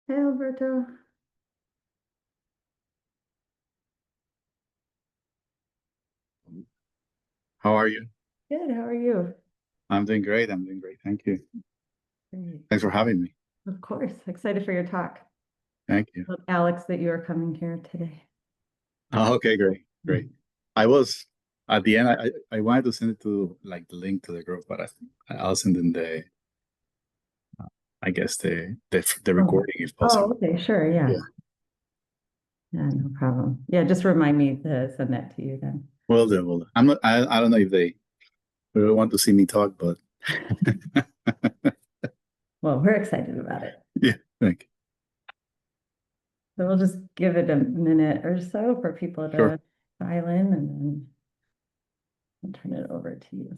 Hey, Alberto. How are you? Good. How are you? I'm doing great. I'm doing great. Thank you. Great. Thanks for having me. Of course. Excited for your talk. Thank you. Look, Alex, that you are coming here today. Oh, okay, great, great. I was at the end. I wanted to send it to like the link to the group, but I'll send in the I guess the Oh, recording if oh, possible. okay. Sure. Yeah. Yeah, Yeah, no problem. Yeah, just remind me to send that to you then. well do. Well, I'm not. I don't know if they really want to see me talk, but Well, we're excited about it. yeah. Thank you. So we'll just give it a minute or so for people Sure. to file in and then I'll turn it over to you.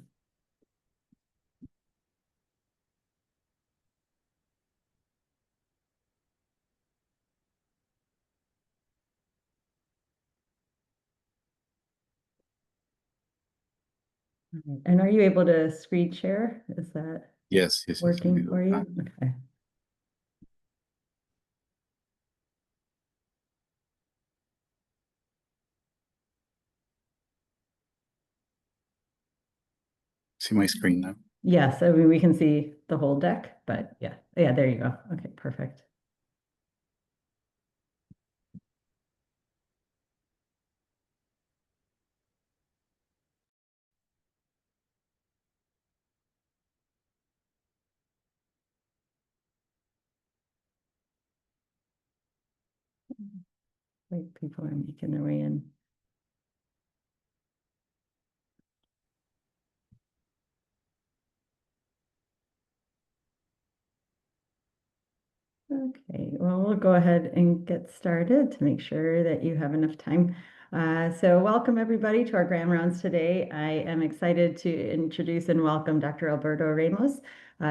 All right. And are you able to screen share? Is that Yes, yes, yes. Let me working do for that. you? Okay. See my screen now. Yes, I mean, we can see the whole deck, but yeah, yeah, there you go. Okay, perfect. Wait, people are making their way in. Okay, well, we'll go ahead and get started to make sure that you have enough time. So welcome everybody to our Grand Rounds today. I am excited to introduce and welcome Dr. Alberto Ramos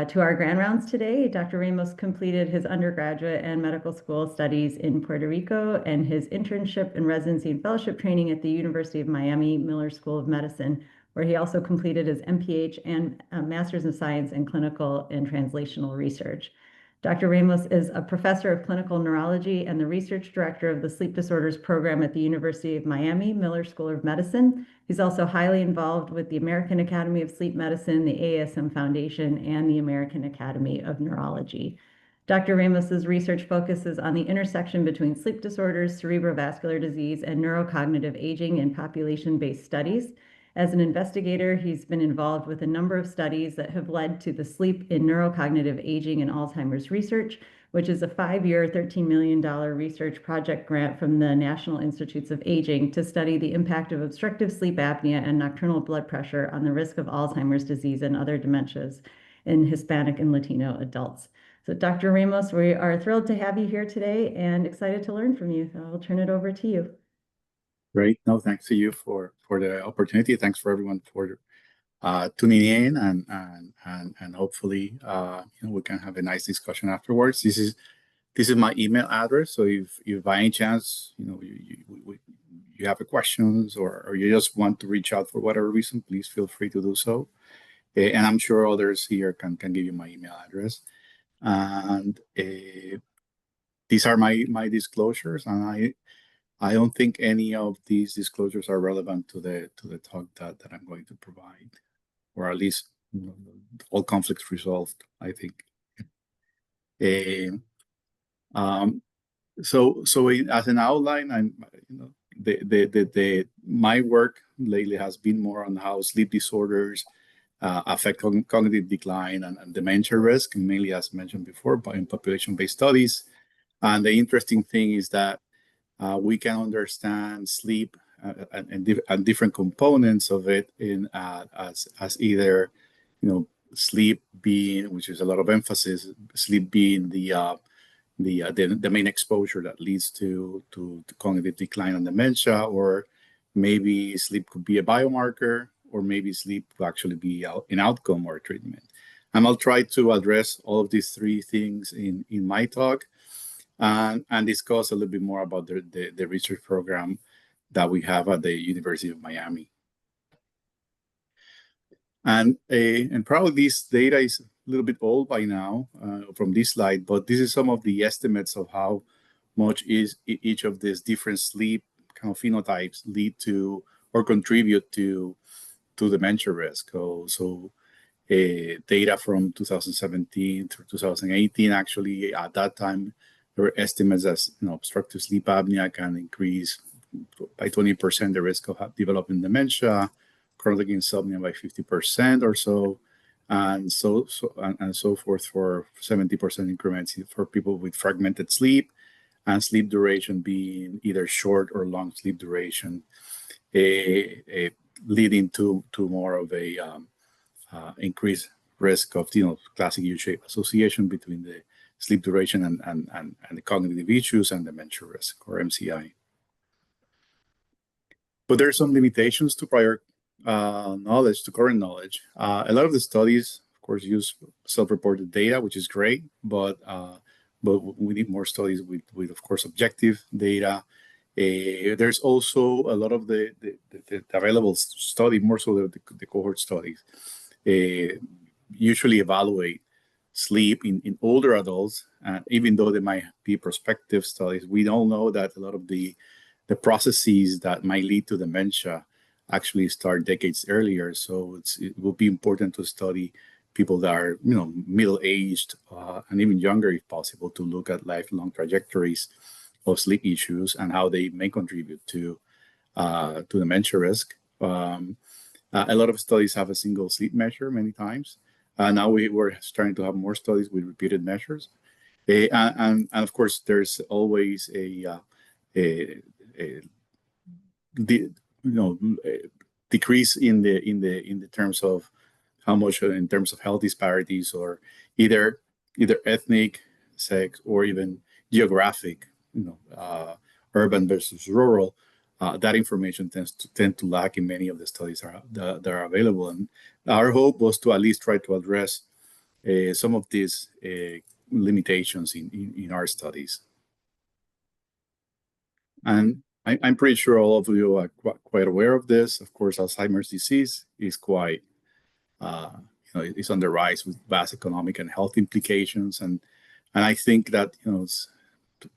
to our Grand Rounds today. Dr. Ramos completed his undergraduate and medical school studies in Puerto Rico and his internship and residency and fellowship training at the University of Miami Miller School of Medicine, where he also completed his MPH and Master's of Science in Clinical and Translational Research. Dr. Ramos is a professor of clinical neurology and the research director of the sleep disorders program at the University of Miami Miller School of Medicine. He's also highly involved with the American Academy of Sleep Medicine, the AASM Foundation, and the American Academy of Neurology. Dr. Ramos's research focuses on the intersection between sleep disorders, cerebrovascular disease, and neurocognitive aging in population-based studies. As an investigator, he's been involved with a number of studies that have led to the Sleep in Neurocognitive Aging and Alzheimer's Research, which is a 5-year, $13 million research project grant from the National Institutes of Aging to study the impact of obstructive sleep apnea and nocturnal blood pressure on the risk of Alzheimer's disease and other dementias in Hispanic and Latino adults. So Dr. Ramos, we are thrilled to have you here today and excited to learn from you. So I'll turn it over to you. Great. No, thanks to you for the opportunity. Thanks for everyone for tuning in and hopefully we can have a nice discussion afterwards. This is my email address, so if by any chance you have a questions or you just want to reach out for whatever reason, please feel free to do so. And I'm sure others here can give you my email address. And these are my disclosures, and I don't think any of these disclosures are relevant to the talk that I'm going to provide, or at least all conflicts resolved, I think. Uh, um, as an outline, I'm my work lately has been more on how sleep disorders affect cognitive decline and dementia risk, mainly as mentioned before, but in population-based studies. And the interesting thing is that we can understand sleep and different components of it in as either sleep being, which is a lot of emphasis, sleep being the main exposure that leads to cognitive decline and dementia, or maybe sleep could be a biomarker, or maybe sleep could actually be an outcome or a treatment. And I'll try to address all of these three things in my talk and discuss a little bit more about the research program that we have at the University of Miami. And probably this data is little bit old by now from this slide, but this is some of the estimates of how much each of these different sleep kind of phenotypes lead to or contribute to dementia risk. So data from 2017 through 2018, actually at that time, there were estimates as obstructive sleep apnea can increase by 20% the risk of developing dementia, chronic insomnia by 50% or so, and so forth for 70% increments for people with fragmented sleep, and sleep duration being either short or long sleep duration, leading to more of a increased risk of classic U-shaped association between the sleep duration and the cognitive issues and dementia risk, or MCI. But there are some limitations to prior knowledge, to current knowledge. A lot of the studies, of course, use self-reported data, which is great, but we need more studies with of course, objective data. There's also a lot of the available study, more so the cohort studies, usually evaluate sleep in older adults, and even though they might be prospective studies, we don't know that a lot of the processes that might lead to dementia actually start decades earlier. So it will be important to study people that are middle-aged and even younger if possible, to look at lifelong trajectories of sleep issues and how they may contribute to dementia risk. A lot of studies have a single sleep measure many times. Now we're starting to have more studies with repeated measures. And of course, there's always a decrease in the terms of how much in terms of health disparities, or either ethnic, sex, or even geographic, urban versus rural. That information tend to lack in many of the studies that are available. And our hope was to at least try to address some of these limitations in our studies. And I'm pretty sure all of you are quite aware of this. Of course, Alzheimer's disease is quite, it's on the rise with vast economic and health implications. And I think that,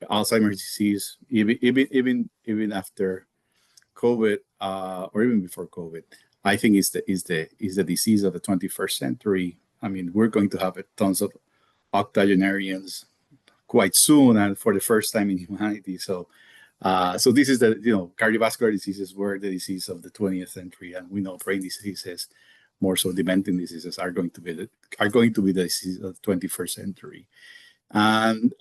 Alzheimer's disease, even after COVID, or even before COVID, I think is the disease of the 21st century. I mean, we're going to have tons of octogenarians quite soon, and for the first time in humanity. So this is the cardiovascular diseases were the disease of the 20th century, and we know brain diseases, more so dementing diseases, are going to be the disease of the 21st century. And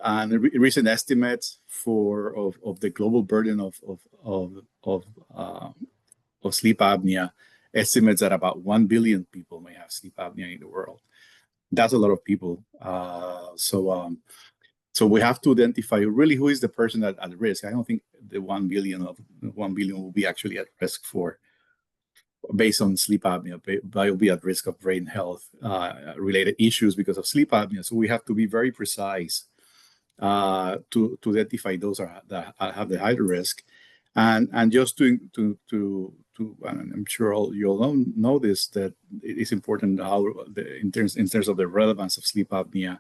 recent estimates of the global burden of sleep apnea estimates that about 1 billion people may have sleep apnea in the world. That's a lot of people. So we have to identify really who is the person at risk. I don't think the 1 billion will be actually at risk based on sleep apnea, but will be at risk of brain health related issues because of sleep apnea. So we have to be very precise to identify those that have the higher risk, and just to and I'm sure you all know this, that it is important how in terms of the relevance of sleep apnea.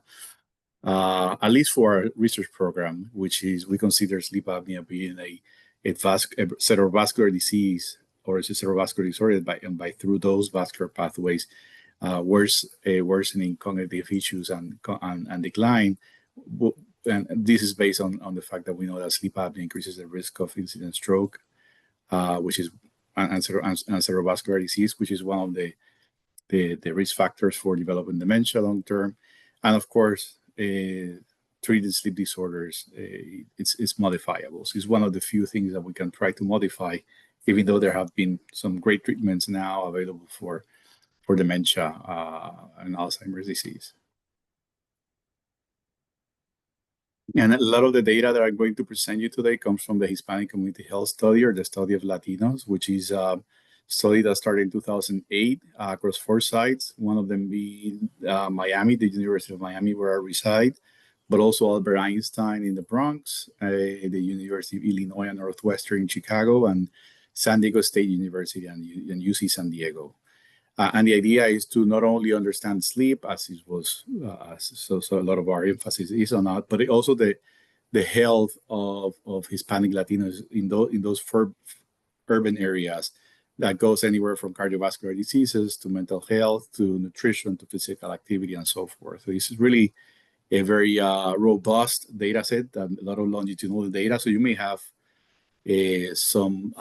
At least for our research program, which is we consider sleep apnea being a cerebrovascular disease, or a cerebrovascular disorder by through those vascular pathways, worsening cognitive issues and decline. And this is based on the fact that we know that sleep apnea increases the risk of incident stroke, which is and cerebrovascular disease, which is one of the risk factors for developing dementia long term. And of course, treated sleep disorders, it's modifiable. So it's one of the few things that we can try to modify, even though there have been some great treatments now available for dementia and Alzheimer's disease. And a lot of the data that I'm going to present you today comes from the Hispanic Community Health Study, or the study of Latinos, which is a study that started in 2008 across 4 sites, one of them being Miami, the University of Miami, where I reside, but also Albert Einstein in the Bronx, the University of Illinois and Northwestern in Chicago, and San Diego State University and UC San Diego. And the idea is to not only understand sleep, as it was, so a lot of our emphasis is on that, but also the health of Hispanic Latinos in those urban areas that goes anywhere from cardiovascular diseases to mental health to nutrition to physical activity and so forth. So this is really a very robust data set, a lot of longitudinal data. So you may have some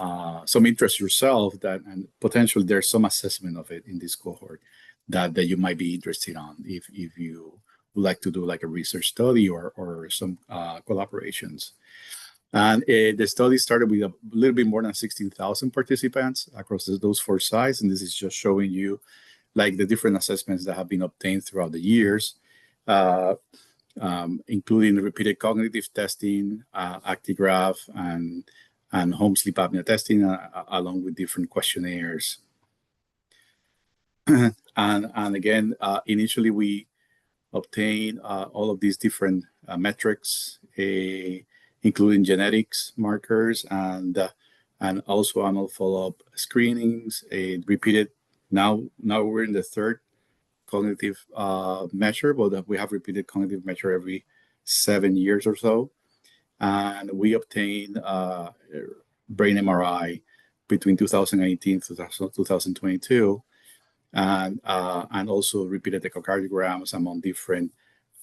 interest yourself that, and potentially there's some assessment of it in this cohort that you might be interested on if you would like to do like a research study or some collaborations. And the study started with a little bit more than 16,000 participants across those 4 sites. And this is just showing you like the different assessments that have been obtained throughout the years, including repeated cognitive testing, Actigraph, and home sleep apnea testing, along with different questionnaires. and again, initially we obtained all of these different metrics, including genetics markers and also annual follow-up screenings, repeated. Now we're in the 3rd cognitive measure, but we have repeated cognitive measure every 7 years or so. And we obtained brain MRI between 2018 to 2022, and also repeated echocardiograms among different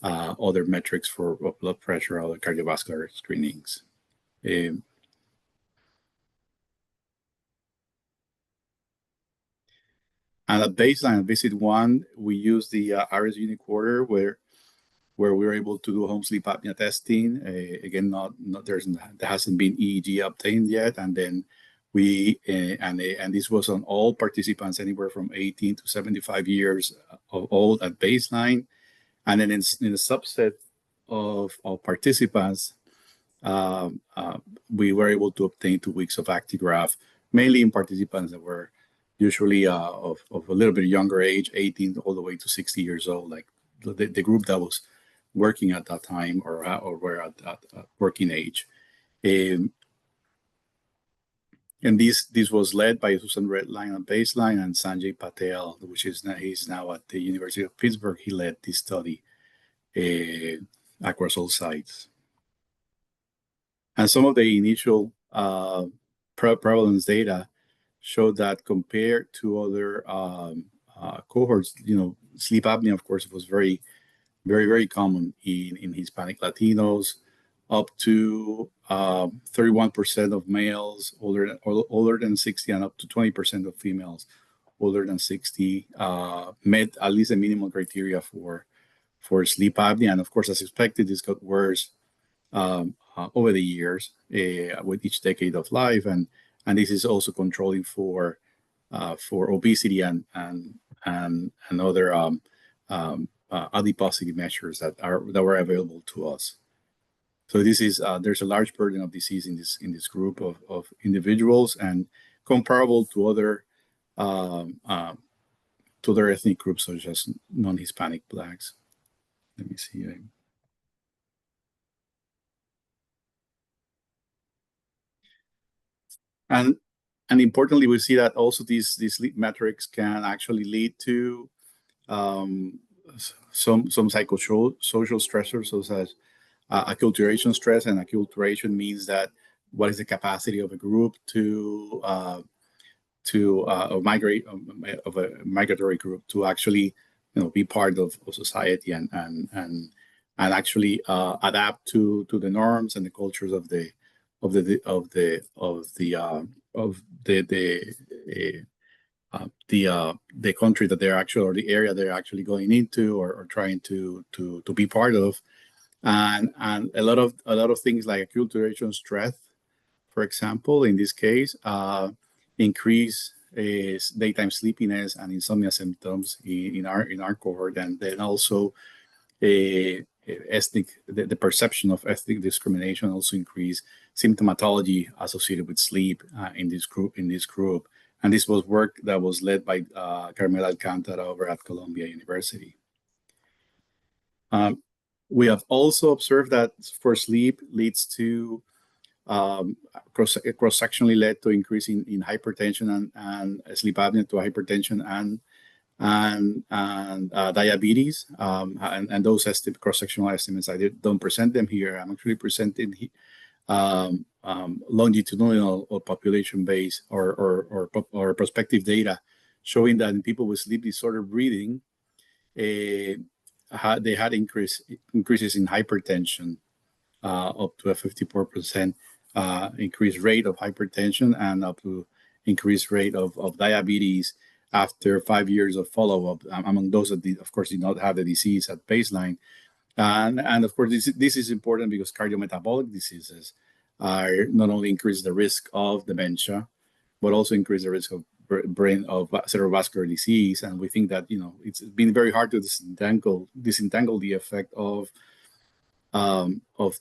other metrics for blood pressure, other cardiovascular screenings. And at baseline, visit 1, we used the ARES uniquarter where we were able to do home sleep apnea testing. Again, there hasn't been EEG obtained yet, and then we and this was on all participants anywhere from 18 to 75 years of old at baseline, and then in a subset of participants, we were able to obtain 2 weeks of Actigraph, mainly in participants that were usually of a little bit younger age, 18 all the way to 60 years old, like the group that was working at that time or were at working age. And this was led by Susan Redline at baseline, and Sanjay Patel, he's now at the University of Pittsburgh. He led this study across all sites. And some of the initial prevalence data showed that compared to other cohorts, sleep apnea, of course, was very, very, very common in Hispanic Latinos, up to 31% of males older than 60, and up to 20% of females older than 60 met at least a minimum criteria for sleep apnea. And of course, as expected, this got worse over the years with each decade of life, and this is also controlling for obesity and other adiposity measures that were available to us. So this is there's a large burden of disease in this group of individuals, and comparable to other ethnic groups such as non-Hispanic Blacks. Let me see. And importantly, we see that also these sleep metrics can actually lead to some psychosocial stressors, such as acculturation stress. And acculturation means that what is the capacity of a group to migrate, of a migratory group, to actually be part of society and actually adapt to the norms and the cultures of the country that they're actually, or the area they're actually going into or trying to be part of. And a lot of things like acculturation stress, for example, in this case, increase daytime sleepiness and insomnia symptoms in our cohort, and then also the perception of ethnic discrimination also increased symptomatology associated with sleep in this group. And this was work that was led by Carmela Alcantara over at Columbia University. We have also observed that for sleep leads to cross-sectionally led to increase in hypertension and sleep apnea to hypertension and diabetes. And those cross-sectional estimates, don't present them here. I'm actually presenting longitudinal or population-based or prospective data showing that in people with sleep disorder breathing, they had increases in hypertension, up to a 54% increased rate of hypertension and up to increased rate of diabetes after 5 years of follow-up among those that, of course, did not have the disease at baseline. And of course, this is important because cardiometabolic diseases are not only increase the risk of dementia, but also increase the risk of brain of cerebrovascular disease. And we think that it's been very hard to disentangle the effect of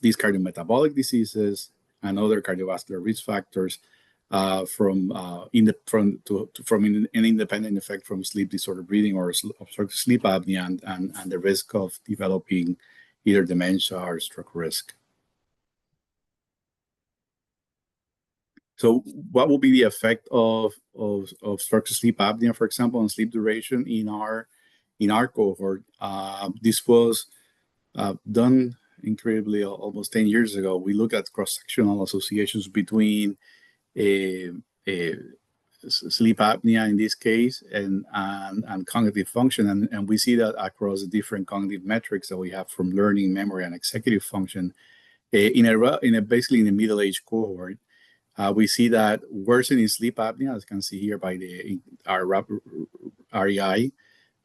these cardiometabolic diseases and other cardiovascular risk factors from an independent effect from sleep disorder breathing or obstructive sleep apnea and the risk of developing either dementia or stroke risk. So what will be the effect of obstructive sleep apnea, for example, on sleep duration in our cohort? This was done incredibly almost 10 years ago. We look at cross-sectional associations between sleep apnea in this case and cognitive function, and we see that across the different cognitive metrics that we have from learning, memory, and executive function basically in a middle-aged cohort. We see that worsening sleep apnea, as you can see here by our REI,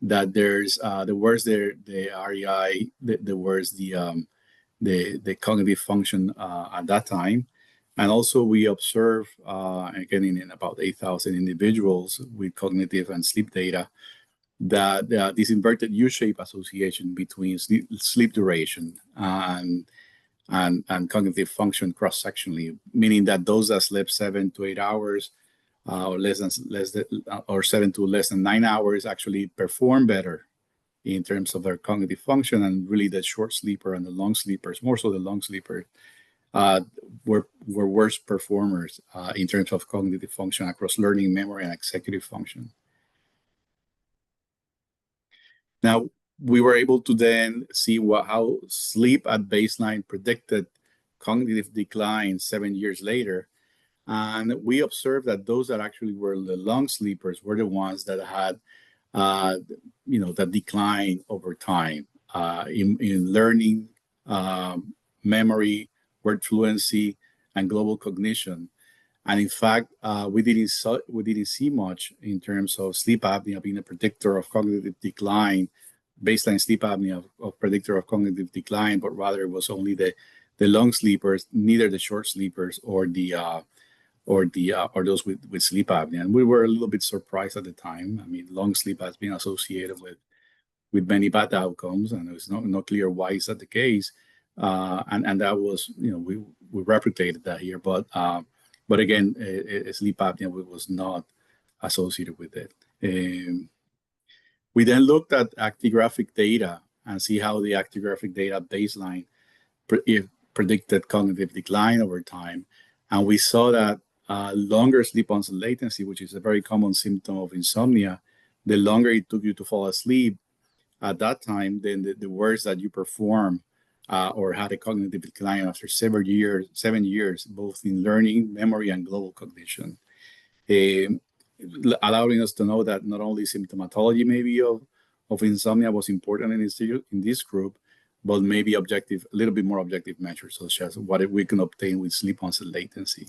that there's the worse the REI, the worse the cognitive function at that time. And also we observe, again, in about 8,000 individuals with cognitive and sleep data, that this inverted U-shape association between sleep duration and cognitive function cross-sectionally, meaning that those that slept 7 to 8 hours or 7 to less than 9 hours actually perform better in terms of their cognitive function, and really the short sleeper and the long sleepers, more so the long sleeper, were worse performers in terms of cognitive function across learning, memory, and executive function. Now, we were able to then see how sleep at baseline predicted cognitive decline 7 years later. And we observed that those that actually were the long sleepers were the ones that had, that decline over time in learning, memory, word fluency, and global cognition. And in fact, we didn't see much in terms of sleep apnea being a predictor of cognitive decline, baseline sleep apnea of predictor of cognitive decline, but rather it was only the long sleepers, neither the short sleepers or those with sleep apnea. And we were a little bit surprised at the time. I mean, long sleep has been associated with many bad outcomes, and it was not clear why is that the case. And that was, we replicated that here, but again, sleep apnea was not associated with it. We then looked at actigraphic data and see how the actigraphic data baseline predicted cognitive decline over time. And we saw that longer sleep onset latency, which is a very common symptom of insomnia, the longer it took you to fall asleep at that time, then the worse that you perform or had a cognitive decline after 7 years, both in learning, memory, and global cognition. Allowing us to know that not only symptomatology maybe of insomnia was important in this group, but maybe a little bit more objective measures, such as what we can obtain with sleep onset latency.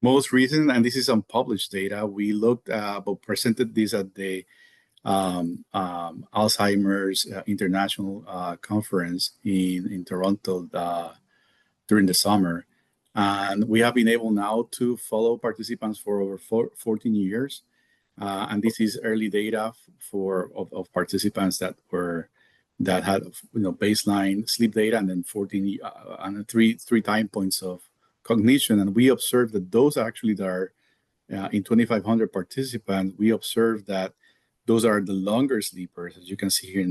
Most recent, and this is unpublished data, we looked but presented this at the Alzheimer's International Conference in Toronto during the summer. And we have been able now to follow participants for over 14 years. And this is early data of participants that had baseline sleep data and then 14 and three time points of cognition. And we observed that those actually that are in 2,500 participants, we observed that those are the longer sleepers, as you can see here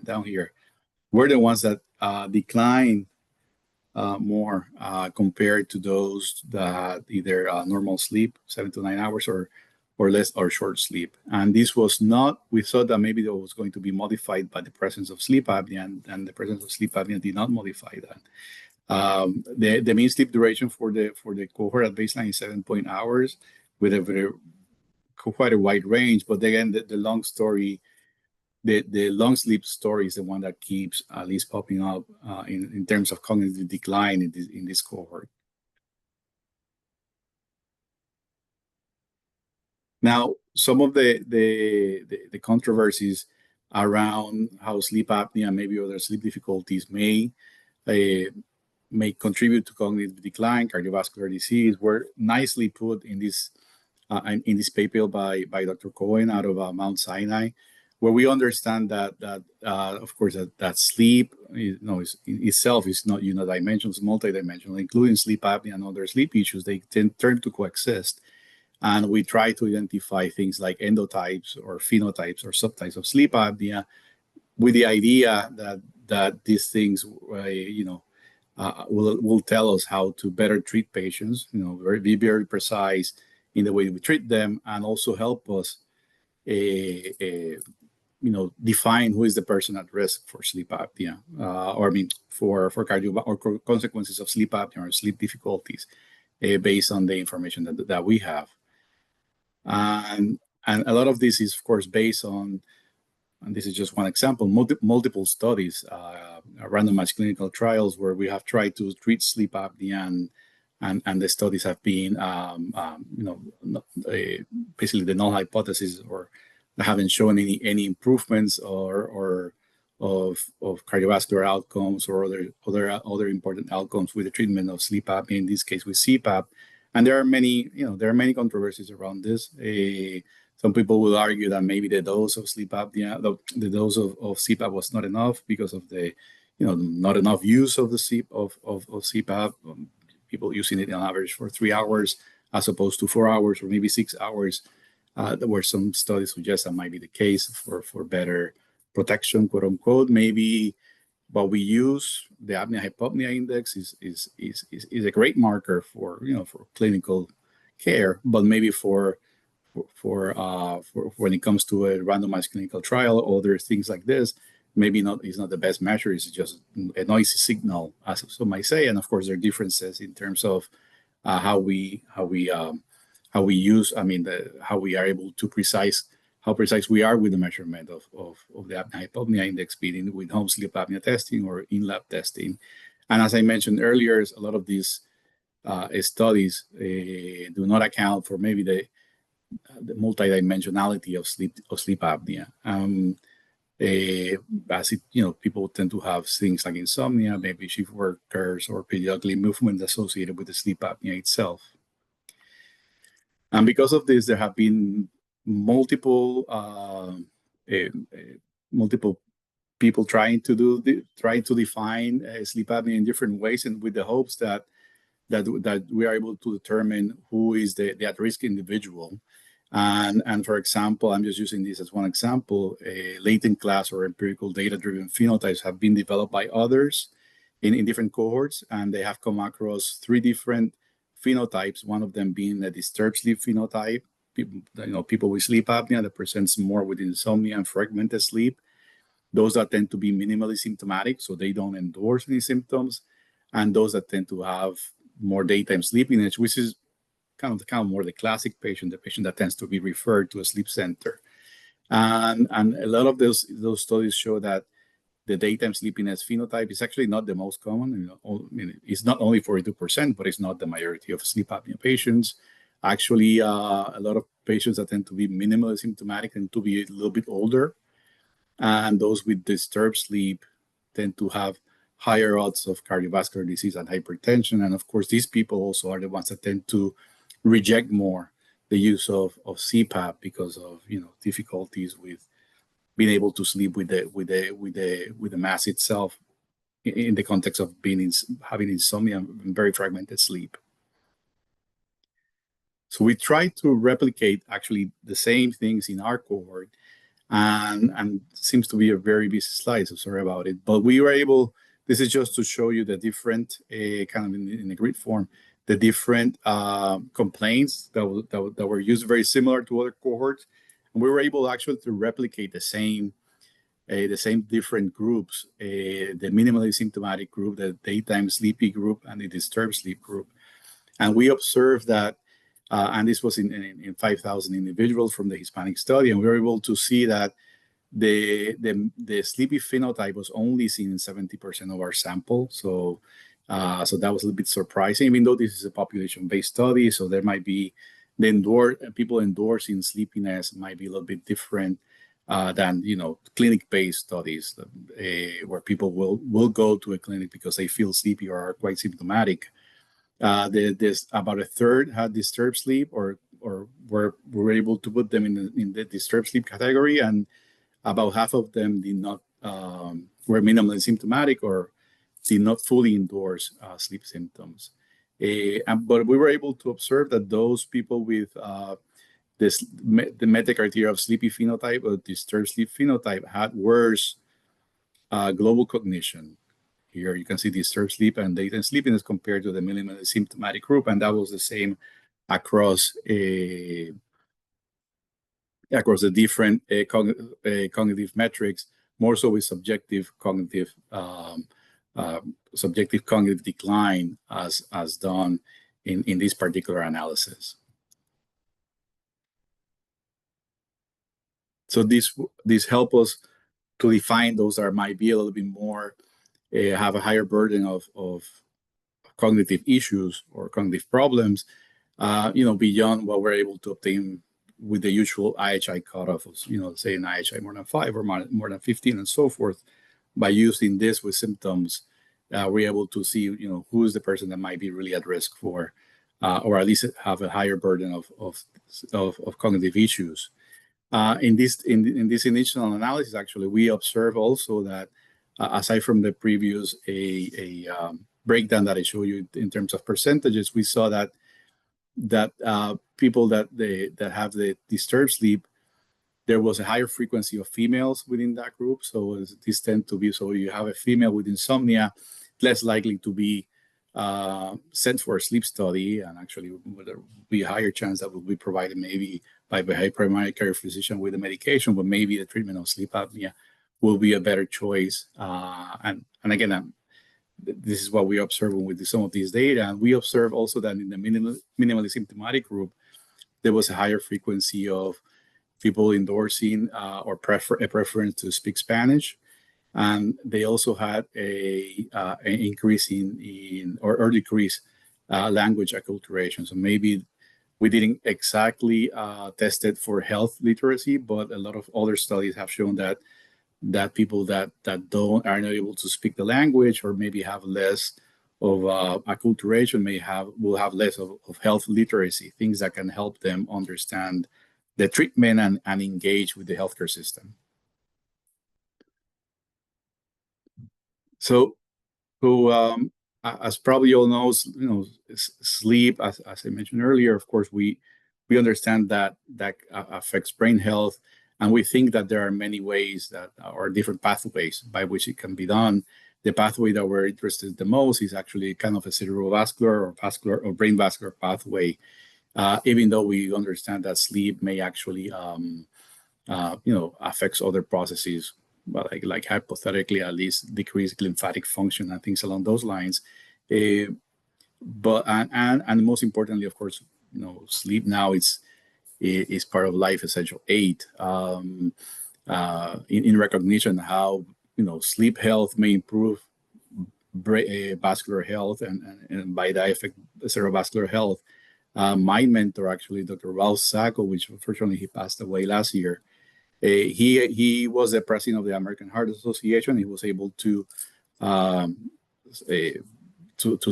down here, were the ones that decline more compared to those that either normal sleep, 7 to 9 hours, or less or short sleep. And this was not, we thought that maybe that was going to be modified by the presence of sleep apnea, and the presence of sleep apnea did not modify that. The mean sleep duration for the cohort at baseline is 7 hours with quite a wide range. But again, the long story, the long sleep story is the one that keeps at least popping up in terms of cognitive decline in this cohort. Now, some of the controversies around how sleep apnea, maybe other sleep difficulties may contribute to cognitive decline, cardiovascular disease, were nicely put in this paper by Dr. Cohen out of Mount Sinai, where we understand that of course that sleep itself is not unidimensional, it's multidimensional, including sleep apnea and other sleep issues. They tend to coexist. And we try to identify things like endotypes or phenotypes or subtypes of sleep apnea, with the idea that these things, will tell us how to better treat patients. Be very precise in the way we treat them, and also help us, define who is the person at risk for sleep apnea, for cardio or consequences of sleep apnea or sleep difficulties, based on the information that we have. And a lot of this is, of course, based on, and this is just one example, multiple studies, randomized clinical trials where we have tried to treat sleep apnea, and the studies have been, basically the null hypothesis, or haven't shown any improvements or of cardiovascular outcomes or other important outcomes with the treatment of sleep apnea, in this case with CPAP. And there are many controversies around this. Some people will argue that maybe the dose of sleep apnea, the dose of CPAP was not enough because of the, not enough use of the CPAP. People using it on average for 3 hours as opposed to 4 hours or maybe 6 hours. There were some studies suggest that might be the case for better protection, quote unquote. Maybe what we use, the apnea-hypopnea index, is a great marker for clinical care, but maybe for when it comes to a randomized clinical trial or other things like this, maybe is not the best measure. It's just a noisy signal, as some might say. And of course, there are differences in terms of how we use. How we are able to how precise we are with the measurement of the apnea-hypopnea index, be with home sleep apnea testing or in-lab testing. And as I mentioned earlier, a lot of these studies do not account for maybe the multidimensionality of sleep apnea. People tend to have things like insomnia, maybe shift workers, or periodically movement associated with the sleep apnea itself. And because of this, there have been multiple people trying to define sleep apnea in different ways, and with the hopes that we are able to determine who is the at-risk individual. And for example, I'm just using this as one example, latent class or empirical data-driven phenotypes have been developed by others in different cohorts, and they have come across 3 different phenotypes, one of them being a disturbed sleep phenotype, people with sleep apnea that presents more with insomnia and fragmented sleep. Those that tend to be minimally symptomatic, so they don't endorse any symptoms, and those that tend to have more daytime sleepiness, which is kind of more the classic patient, the patient that tends to be referred to a sleep center. And a lot of those studies show that the daytime sleepiness phenotype is actually not the most common. It's not only 42%, but it's not the majority of sleep apnea patients. Actually, a lot of patients that tend to be minimally symptomatic tend to be a little bit older. And those with disturbed sleep tend to have higher odds of cardiovascular disease and hypertension. And of course, these people also are the ones that tend to reject more the use of CPAP because of difficulties with being able to sleep with the mask itself in the context of having insomnia and very fragmented sleep. So we try to replicate actually the same things in our cohort, and seems to be a very busy slide, so sorry about it. But we were able This is just to show you the different, kind of in the grid form, the different complaints that were used, very similar to other cohorts. And we were able actually to replicate the same different groups, the minimally symptomatic group, the daytime sleepy group, and the disturbed sleep group. And we observed that, and this was in 5,000 individuals from the Hispanic study, and we were able to see that the sleepy phenotype was only seen in 70% of our sample. So that was a little bit surprising, even though this is a population-based study. So there might be people endorsing sleepiness might be a little bit different than clinic-based studies where people will go to a clinic because they feel sleepy or are quite symptomatic. There's about a third had disturbed sleep, or were able to put them in the disturbed sleep category, and about half of them did not were minimally symptomatic or did not fully endorse sleep symptoms. But we were able to observe that those people with the meta-criteria of sleepy phenotype or disturbed sleep phenotype had worse global cognition. Here you can see disturbed sleep and daytime sleepiness compared to the minimally symptomatic group, and that was the same across the different cognitive metrics, more so with subjective cognitive decline as done in this particular analysis. So this help us to define those that might be a little bit more, have a higher burden of cognitive issues or cognitive problems, beyond what we're able to obtain with the usual IHI cutoff of, say an IHI more than 5 or more than 15 and so forth. By using this with symptoms, we're able to see, who is the person that might be really at risk for, or at least have a higher burden of cognitive issues. In this initial analysis, actually, we observe also that aside from the previous breakdown that I showed you in terms of percentages, we saw that people that have the disturbed sleep, there was a higher frequency of females within that group. So this tend to be, so you have a female with insomnia, less likely to be sent for a sleep study, and actually there will be a higher chance that will be provided maybe by a primary care physician with a medication, but maybe the treatment of sleep apnea will be a better choice. And again, this is what we observe with some of these data. And we observe also that in the minimally symptomatic group, there was a higher frequency of people endorsing or a preference to speak Spanish. And they also had an increase or decrease language acculturation. So maybe we didn't exactly test it for health literacy, but a lot of other studies have shown that people that are not able to speak the language, or maybe have less of acculturation, will have less of health literacy, things that can help them understand the treatment and engage with the healthcare system. So as probably you all know, sleep, as I mentioned earlier, of course, we understand that affects brain health. And we think that there are many ways that are different pathways by which it can be done. The pathway that we're interested the most is actually kind of a cerebrovascular or vascular or brain vascular pathway, even though we understand that sleep may actually, affects other processes, but like hypothetically at least decrease lymphatic function and things along those lines. But most importantly, of course, sleep now is part of Life Essential 8 in recognition how sleep health may improve vascular health and by that effect cerebrovascular health. My mentor, actually, Dr. Ralph Sacco, which unfortunately he passed away last year, he was the president of the American Heart Association. He was able to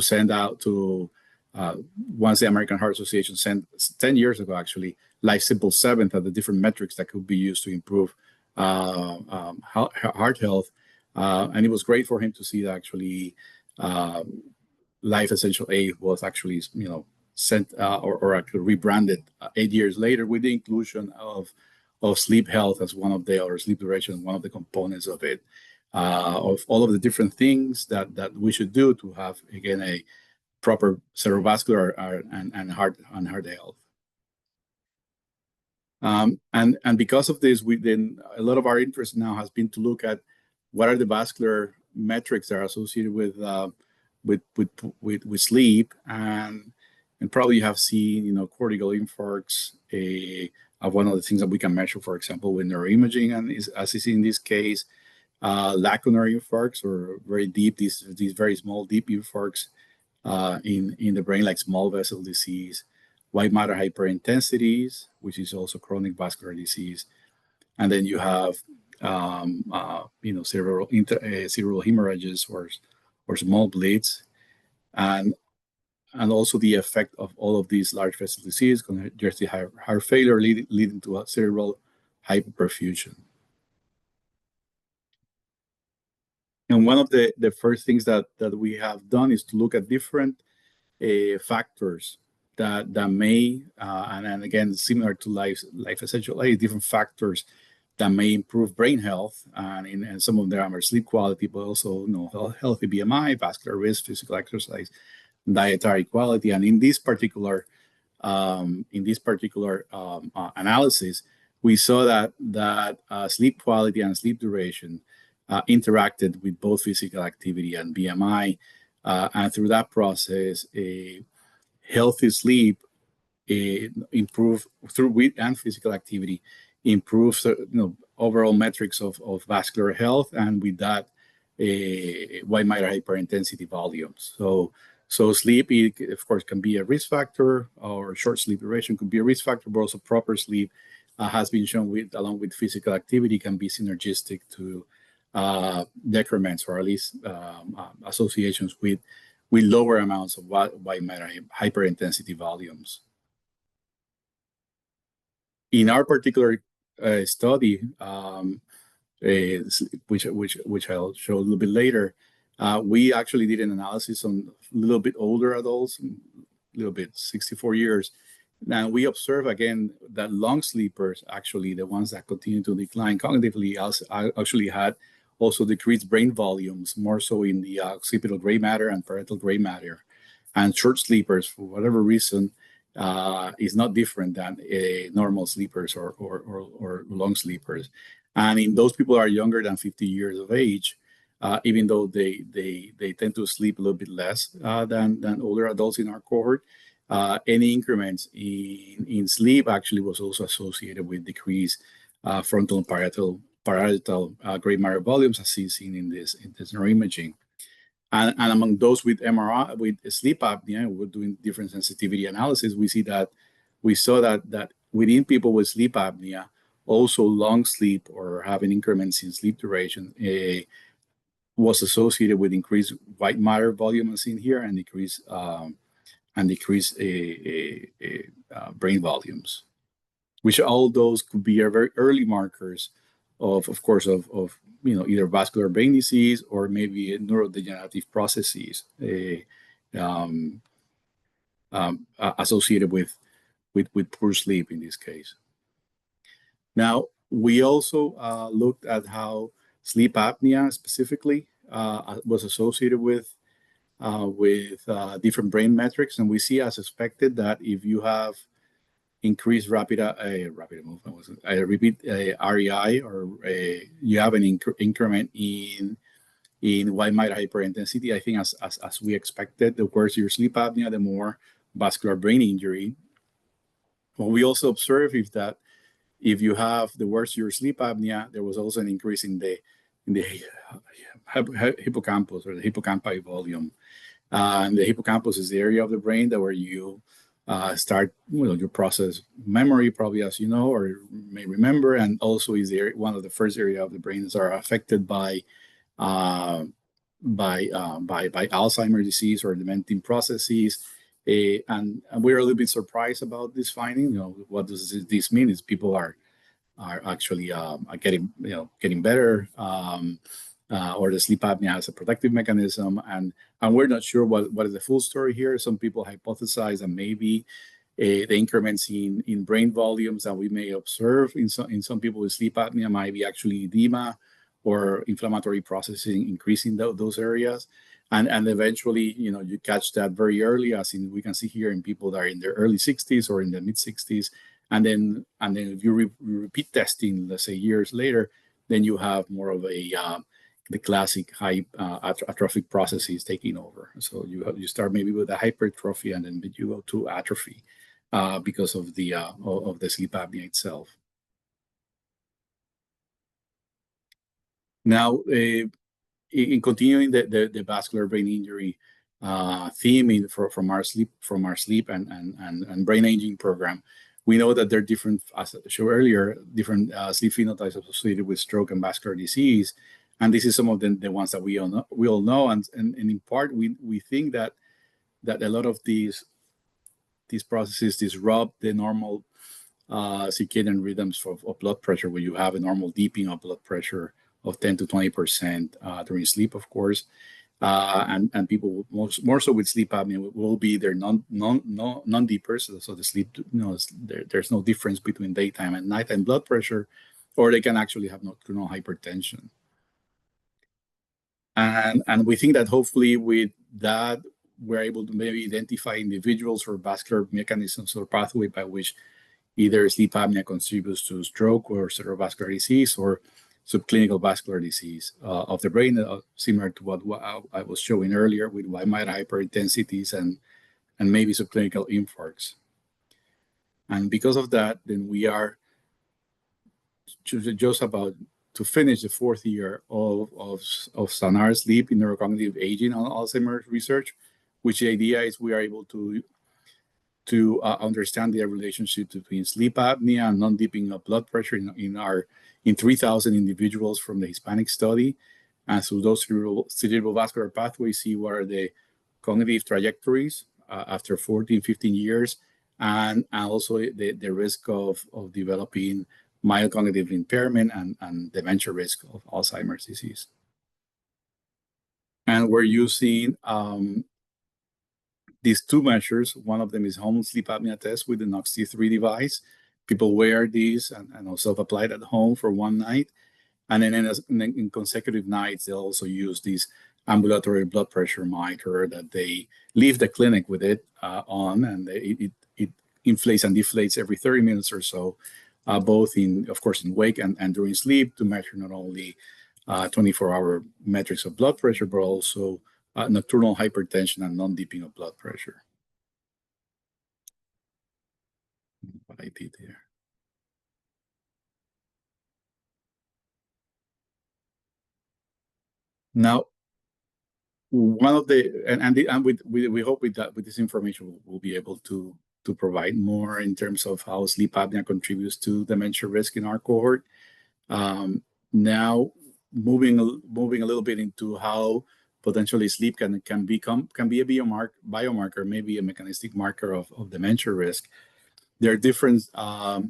send out to once the American Heart Association sent 10 years ago, actually, Life Simple 7 had the different metrics that could be used to improve heart health. And it was great for him to see that actually Life Essential 8 was actually, sent or actually rebranded 8 years later with the inclusion of sleep health as one of or sleep duration, one of the components of it. of all of the different things that we should do to have, again, a proper cerebrovascular and heart health. And because of this, then a lot of our interest now has been to look at what are the vascular metrics that are associated with sleep, and probably you have seen, cortical infarcts, one of the things that we can measure, for example, with neuroimaging, and as is in this case, lacunar infarcts, or very deep, these very small, deep infarcts in the brain, like small vessel disease, white matter hyperintensities, which is also chronic vascular disease, and then you have cerebral hemorrhages or small bleeds, and also the effect of all of these large vessel disease, congestive heart failure, leading to a cerebral hypoperfusion. And one of the first things that we have done is to look at different factors that may, and again, similar to life essential aid, different factors that may improve brain health, and some of them are sleep quality, but also healthy BMI, vascular risk, physical exercise, dietary quality. And in this particular analysis, we saw that sleep quality and sleep duration interacted with both physical activity and BMI, and through that process, a healthy sleep improve with and physical activity improves overall metrics of vascular health, and with that white matter hyperintensity volumes. So sleep, of course, can be a risk factor, or short sleep duration could be a risk factor, but also proper sleep has been shown along with physical activity can be synergistic to decrements, or at least associations with lower amounts of white matter hyperintensity volumes. In our particular study, which I'll show a little bit later, we actually did an analysis on a little bit older adults, a little bit 64 years. Now we observe again that long sleepers, actually the ones that continue to decline cognitively, actually had also decreased brain volumes, more so in the occipital gray matter and parietal gray matter. And short sleepers, for whatever reason, is not different than normal sleepers or long sleepers. And in those people who are younger than 50 years of age, even though they tend to sleep a little bit less than older adults in our cohort, any increments in sleep actually was also associated with decreased frontal and parietal gray matter volumes, as seen in this neuroimaging. And among those with MRI, with sleep apnea, we're doing different sensitivity analysis. We saw that within people with sleep apnea, also long sleep or having increments in sleep duration was associated with increased white matter volume, as seen here, and decreased brain volumes, which all those could be very early markers of course, either vascular brain disease or maybe neurodegenerative processes associated with poor sleep in this case. Now, we also looked at how sleep apnea specifically was associated with different brain metrics, and we see, as expected, that if you have increased rapid movement, repeat REI, or you have an increment in white matter hyperintensity, I think as we expected, the worse your sleep apnea, the more vascular brain injury. What we also observe is that if you have the worse your sleep apnea, there was also an increase in the hippocampus, or the hippocampi volume. And the hippocampus is the area of the brain where you start your process memory, probably, as you know, or may remember, and also is one of the first area of the brains that are affected by Alzheimer's disease or dementing processes. And we're a little bit surprised about this finding. What does this mean? Is people are actually getting better, or the sleep apnea has a protective mechanism, and we're not sure what is the full story here. Some people hypothesize that maybe the increments in brain volumes that we may observe in some people with sleep apnea might be actually edema or inflammatory processing increasing those areas. And eventually, you catch that very early, as in we can see here in people that are in their early 60s or in the mid 60s. And then if you repeat testing, let's say years later, then you have more of the classic atrophic processes taking over. So you start maybe with a hypertrophy, and then you go to atrophy because of the sleep apnea itself. Now, in continuing the vascular brain injury theme from our sleep and brain aging program, we know that there are different, as I showed earlier, different sleep phenotypes associated with stroke and vascular disease, and this is some of the ones that we all know, and in part we think that a lot of these processes disrupt the normal circadian rhythms of blood pressure, where you have a normal dipping of blood pressure of 10 to 20% during sleep, of course. And people more so with sleep apnea will be their non-deepers. So the sleep, there's no difference between daytime and nighttime blood pressure, or they can actually have nocturnal hypertension. And we think that hopefully with that, we're able to maybe identify individuals or vascular mechanisms or pathway by which either sleep apnea contributes to stroke or cerebrovascular disease or subclinical vascular disease of the brain, similar to what I was showing earlier with Weimar hyperintensities and maybe subclinical infarcts. And because of that, then we are just about to finish the 4th year of SANAR Sleep in Neurocognitive Aging on Alzheimer's research, which the idea is we are able to understand the relationship between sleep apnea and non-dipping of blood pressure in 3,000 individuals from the Hispanic study. And through those cerebrovascular pathways, see what are the cognitive trajectories after 14, 15 years, and also the risk of developing mild cognitive impairment and dementia risk of Alzheimer's disease. And we're using these 2 measures. One of them is home sleep apnea test with the NOX-T3 device. People wear these and self-applied at home for 1 night. And then in consecutive nights, they'll also use this ambulatory blood pressure monitor that they leave the clinic with it on, and it inflates and deflates every 30 minutes or so, both of course, in wake and during sleep, to measure not only 24-hour metrics of blood pressure, but also nocturnal hypertension and non-dipping of blood pressure. What I did here. Now, one of we hope with this information we'll be able to provide more in terms of how sleep apnea contributes to dementia risk in our cohort. Now, moving a little bit into how potentially sleep can be a biomarker, maybe a mechanistic marker of dementia risk. There are different, I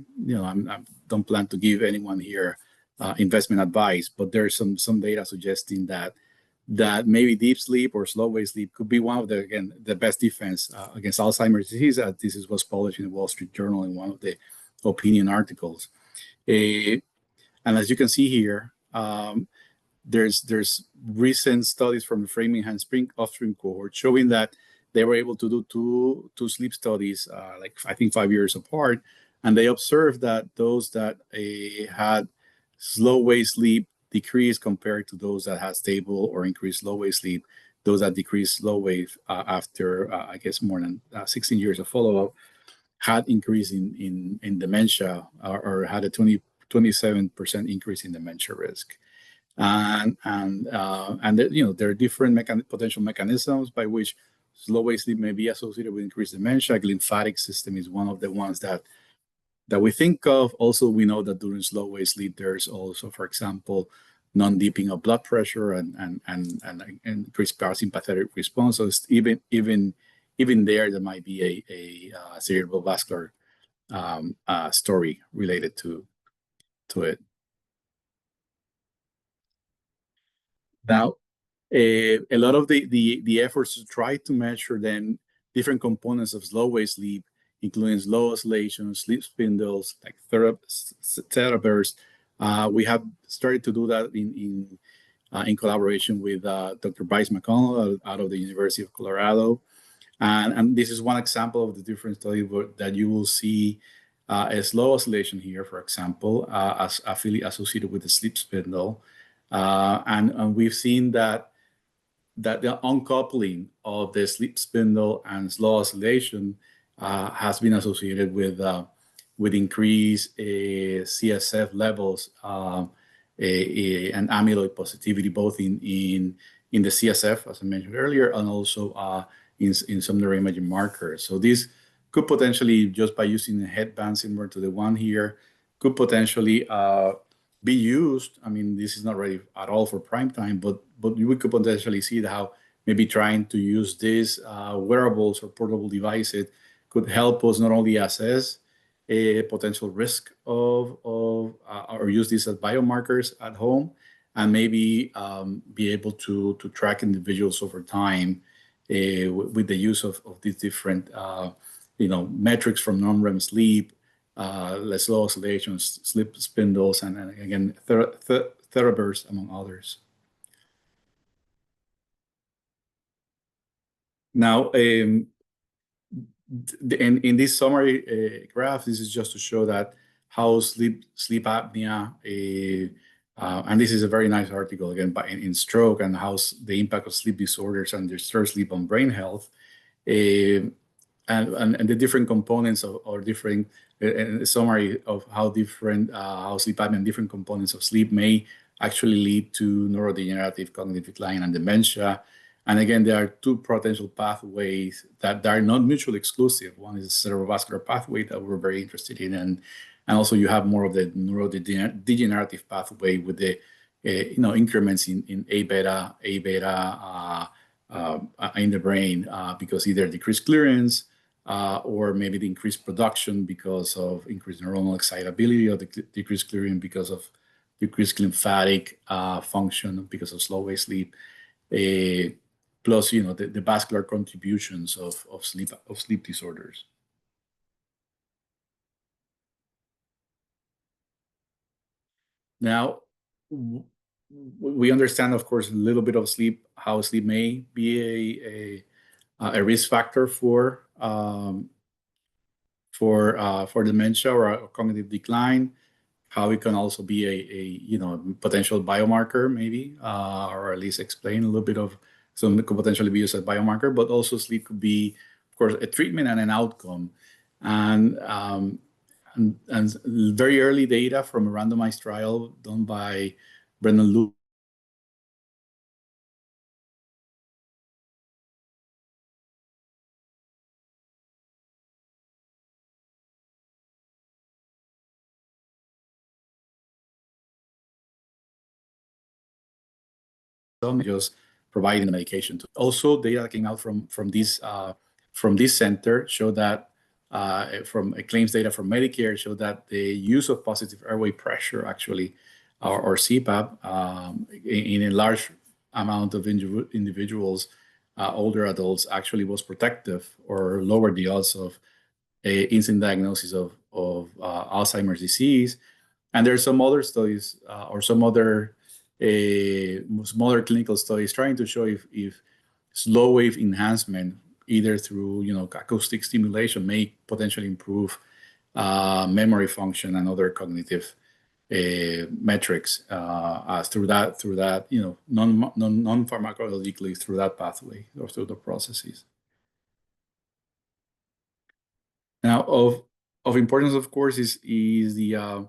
don't plan to give anyone here investment advice, but there's some data suggesting that maybe deep sleep or slow wave sleep could be one of the best defense against Alzheimer's disease. This was published in the Wall Street Journal in one of the opinion articles. And as you can see here, there's recent studies from the Framingham Offspring cohort showing that they were able to do two sleep studies, like I think 5 years apart, and they observed that those that had slow wave sleep decreased compared to those that had stable or increased slow wave sleep. Those that decreased slow wave after I guess more than 16 years of follow-up had increase in dementia or had a 27% increase in dementia risk. And there are different potential mechanisms by which slow wave sleep may be associated with increased dementia. Lymphatic system is one of the ones that we think of. Also, we know that during slow wave sleep, there's also, for example, non-dipping of blood pressure and increased parasympathetic response. So it's even there might be a cerebrovascular story related to it. Now, a lot of the efforts to try to measure then different components of slow wave sleep, including slow oscillations, sleep spindles, like theta bursts, We have started to do that in collaboration with Dr. Bryce McConnell out of the University of Colorado. And this is one example of the different studies that you will see a slow oscillation here, for example, as associated with the sleep spindle. And we've seen that the uncoupling of the sleep spindle and slow oscillation has been associated with increased CSF levels and amyloid positivity, both in the CSF, as I mentioned earlier, and also in some neuroimaging markers. So this could potentially, just by using a headband similar to the one here, could potentially be used. I mean, this is not ready at all for prime time, but we could potentially see how maybe trying to use these wearables or portable devices could help us not only assess a potential risk of or use these as biomarkers at home, and maybe be able to track individuals over time with the use of these different metrics from non-REM sleep, slow oscillations, sleep spindles, and again, therabursts, among others. Now, in this summary graph, this is just to show that how sleep apnea, and this is a very nice article again in Stroke, and how the impact of sleep disorders and disturbed sleep on brain health, and the different components or different summary of how sleep apnea and different components of sleep may actually lead to neurodegenerative cognitive decline and dementia. And again, there are two potential pathways that are not mutually exclusive. One is the cerebrovascular pathway that we're very interested in, and also you have more of the neurodegenerative pathway with the increments in A beta in the brain because either decreased clearance or maybe the increased production because of increased neuronal excitability, or the decreased clearance because of decreased lymphatic function because of slow wave sleep. Plus, the vascular contributions of sleep disorders. Now, we understand, of course, a little bit of how sleep may be a risk factor for dementia or cognitive decline. How it can also be a potential biomarker, maybe, or at least explain a little bit of some could potentially be used as a biomarker, but also sleep could be, of course, a treatment and an outcome. And very early data from a randomized trial done by Brendan Lewis just providing the medication to. Also, data that came out from this center showed that from claims data from Medicare showed that the use of positive airway pressure actually, or CPAP, in a large amount of individuals, older adults, actually was protective or lowered the odds of instant diagnosis of Alzheimer's disease. And there are some other studies or some other smaller clinical studies trying to show if slow wave enhancement, either through acoustic stimulation, may potentially improve memory function and other cognitive metrics through that non-pharmacologically through that pathway or through the processes. Now, of importance, of course, is the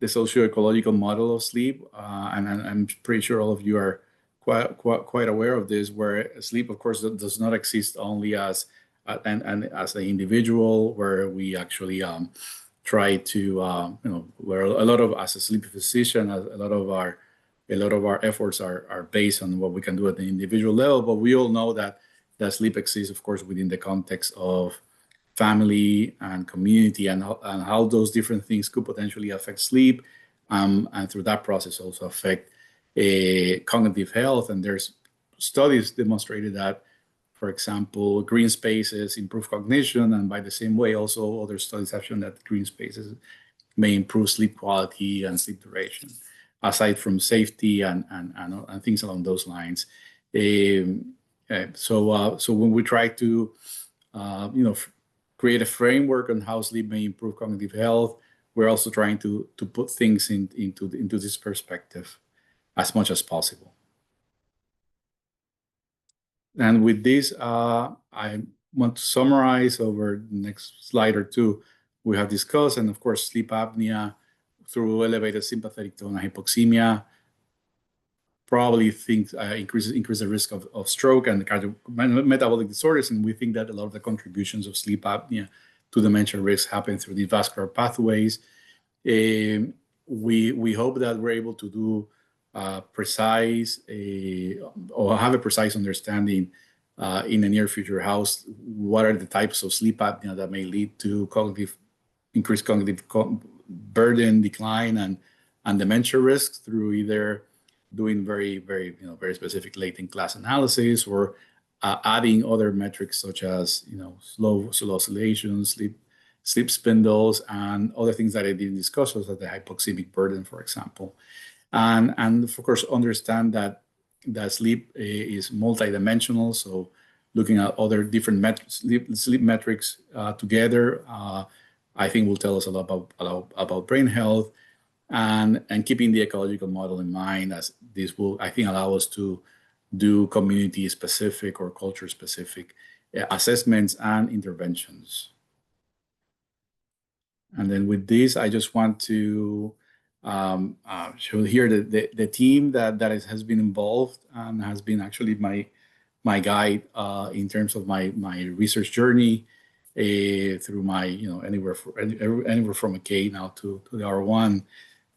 socio-ecological model of sleep, and I'm pretty sure all of you are quite aware of this, where sleep, of course, does not exist only as an individual, where we actually try to where a lot of, as a sleep physician, a lot of our efforts are based on what we can do at the individual level. But we all know that sleep exists, of course, within the context of family and community, and how those different things could potentially affect sleep, and through that process also affect cognitive health. And there's studies demonstrated that, for example, green spaces improve cognition, and by the same way, also other studies have shown that green spaces may improve sleep quality and sleep duration, aside from safety and things along those lines. So when we try to create a framework on how sleep may improve cognitive health, we're also trying to put things into this perspective as much as possible. And with this, I want to summarize over the next slide or two. We have discussed, and of course, sleep apnea through elevated sympathetic tone and hypoxemia probably increase the risk of stroke and cardiometabolic disorders. And we think that a lot of the contributions of sleep apnea to dementia risk happen through the vascular pathways. We hope that we're able to do precise or have a precise understanding in the near future what are the types of sleep apnea that may lead to increased cognitive burden, decline, and dementia risks through either doing very specific latent class analysis or adding other metrics such as slow oscillations, sleep spindles, and other things that I didn't discuss, such as the hypoxemic burden, for example. And of course, understand that sleep is multidimensional. So looking at other different sleep metrics together, I think will tell us a lot about brain health, and keeping the ecological model in mind, as this will, I think, allow us to do community-specific or culture-specific assessments and interventions. And then with this, I just want to show here the team that has been involved and has been actually my guide in terms of my research journey through my anywhere from a K now to the R1.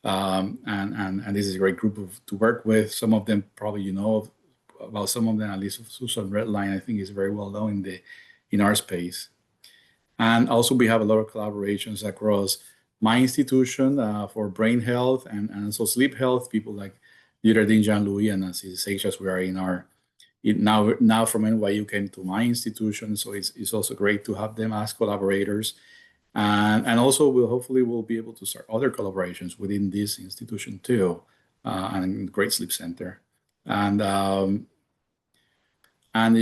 And this is a great group to work with. Some of them probably about some of them, at least Susan Redline, I think, is very well known in our space. And also we have a lot of collaborations across my institution for brain health and also sleep health. People like Gerardine Jean-Louis and Nancy Seixas, we are now from NYU came to my institution. So it's also great to have them as collaborators. And also we'll be able to start other collaborations within this institution too, and Great Sleep Center. And I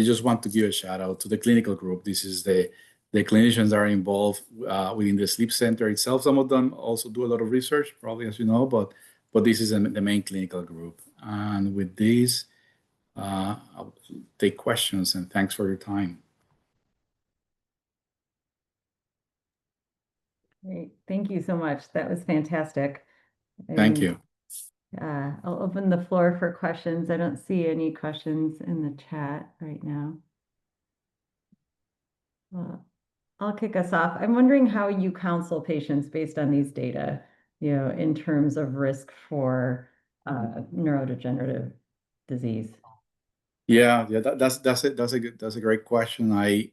just want to give a shout out to the clinical group. This is the clinicians that are involved within the sleep center itself. Some of them also do a lot of research, probably, as you know, but this is the main clinical group. And with this, I'll take questions, and thanks for your time. Great. Thank you so much. That was fantastic. Thank you. I'll open the floor for questions. I don't see any questions in the chat right now. I'll kick us off. I'm wondering how you counsel patients based on these data, in terms of risk for neurodegenerative disease. Yeah, that's a great question. I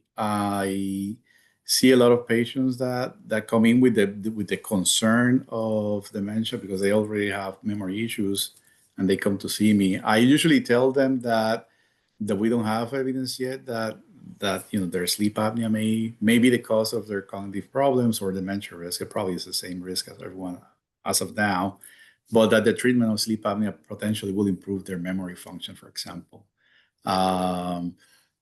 see a lot of patients that come in with the concern of dementia because they already have memory issues and they come to see me. I usually tell them that we don't have evidence yet that their sleep apnea may be the cause of their cognitive problems or dementia risk. It probably is the same risk as everyone as of now, but that the treatment of sleep apnea potentially will improve their memory function, for example.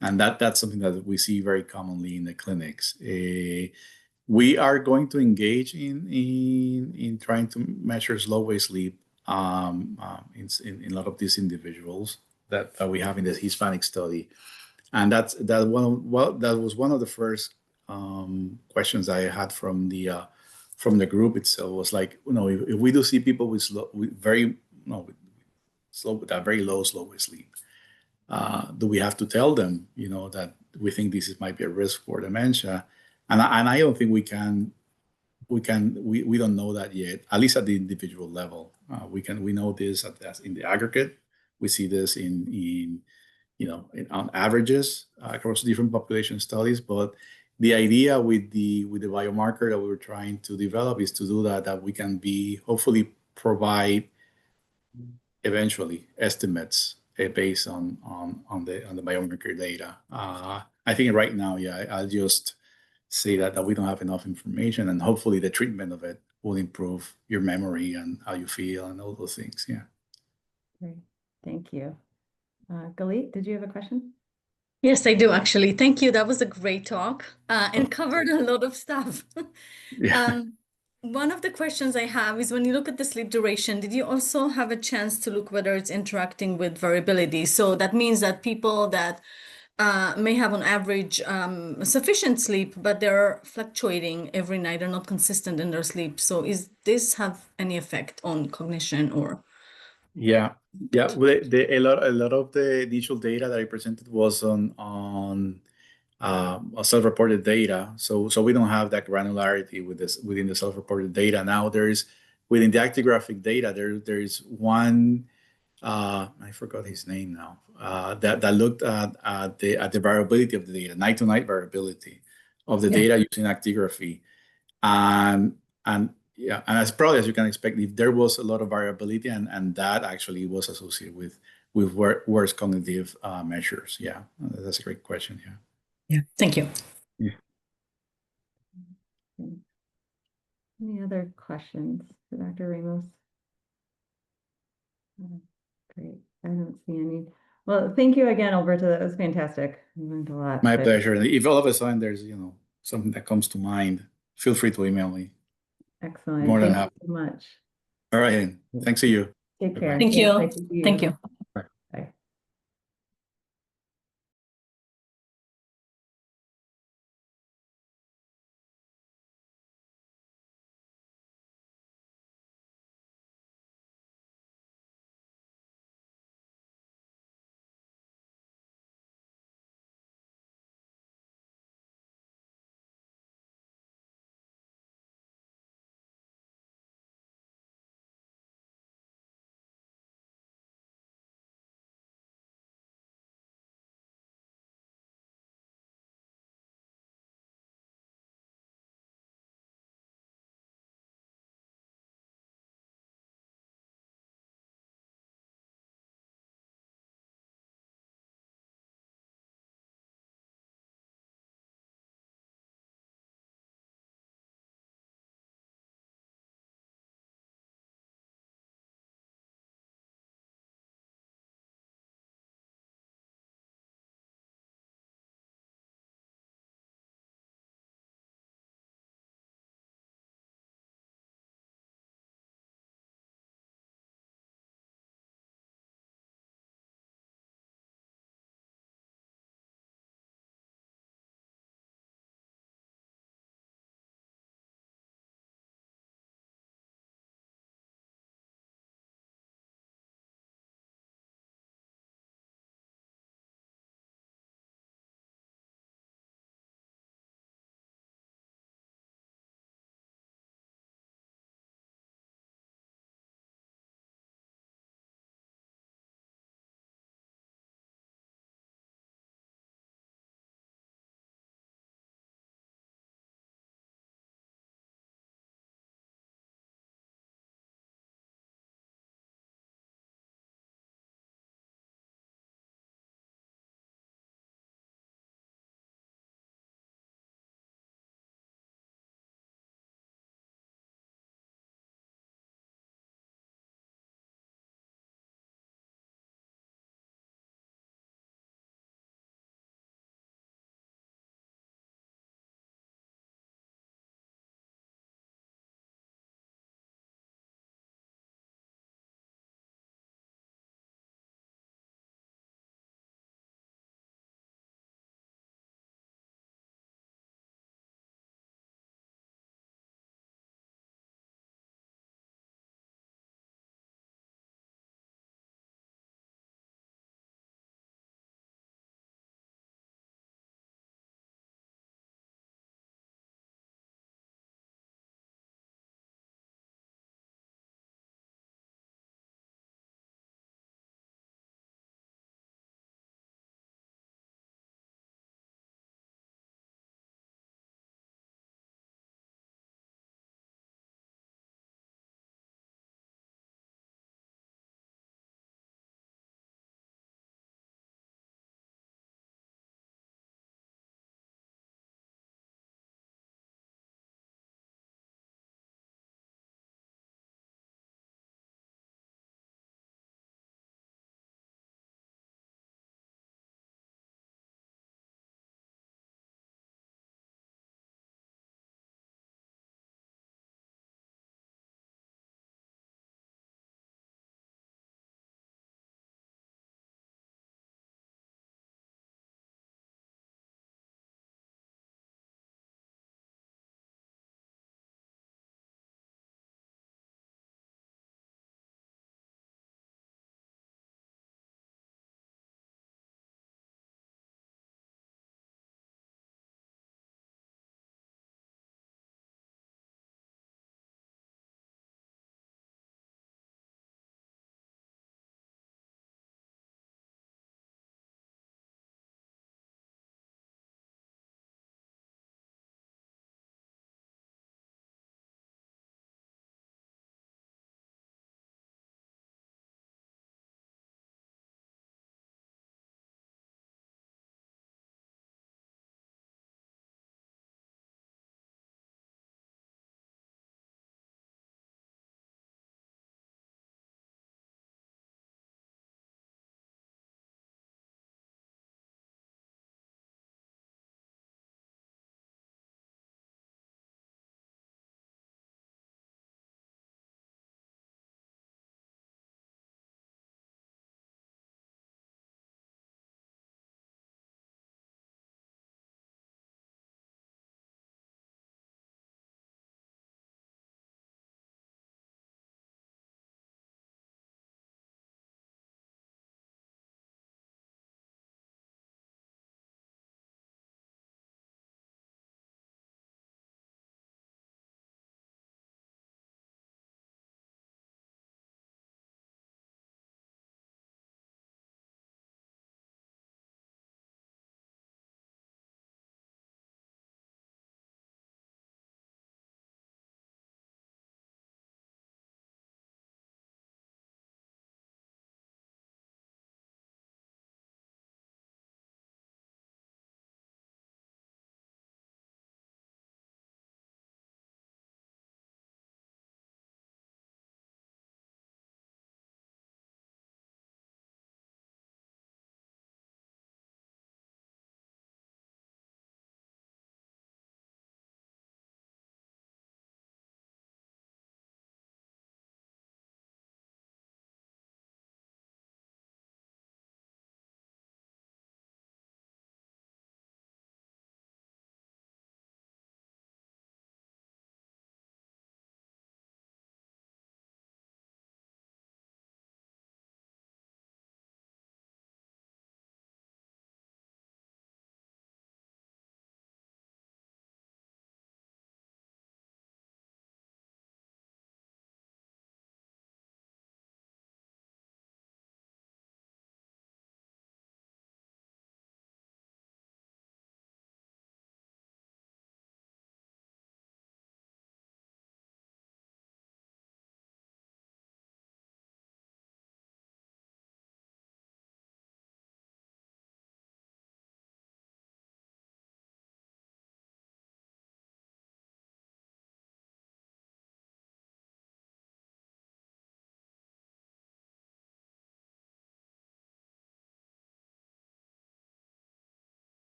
And that's something that we see very commonly in the clinics. We are going to engage in trying to measure slow wave sleep in a lot of these individuals that we have in the Hispanic study, and that was one of the first questions I had from the group itself. Was like, if we do see people with very low slow wave sleep, do we have to tell them, that we think this might be a risk for dementia? And I don't think we don't know that yet, at least at the individual level. We know this in the aggregate. We see this on averages across different population studies. But the idea with the biomarker that we're trying to develop is to do that we can hopefully provide eventually estimates based on the biomarker data. I think right now, I'll just say that we don't have enough information, and hopefully the treatment of it will improve your memory and how you feel and all those things. Yeah. Great. Thank you. Galit, did you have a question? Yes, I do actually. Thank you. That was a great talk and covered a lot of stuff. Yeah. One of the questions I have is when you look at the sleep duration, did you also have a chance to look whether it's interacting with variability? So that means that people that may have on average sufficient sleep, but they're fluctuating every night, they're not consistent in their sleep. So is this have any effect on cognition or? Yeah, yeah. Well, a lot of the initial data that I presented was on self-reported data. So we don't have that granularity with this within the self-reported data. Now there's within the actigraphic data there's one I forgot his name now that looked at the variability of the data, night to night variability of the data using actigraphy, and yeah, and as probably as you can expect, if there was a lot of variability, and that actually was associated with worse cognitive measures. Yeah, that's a great question. Yeah. Yeah. Thank you. Yeah. Any other questions for Dr. Ramos? Great. I don't see any. Well, thank you again, Alberto. That was fantastic. I learned a lot. My pleasure. If all of a sudden there's something that comes to mind, feel free to email me. Excellent. More than Thank happy. you so much. All right. Thanks to you. Take care. Thank you. Nice to see Thank you.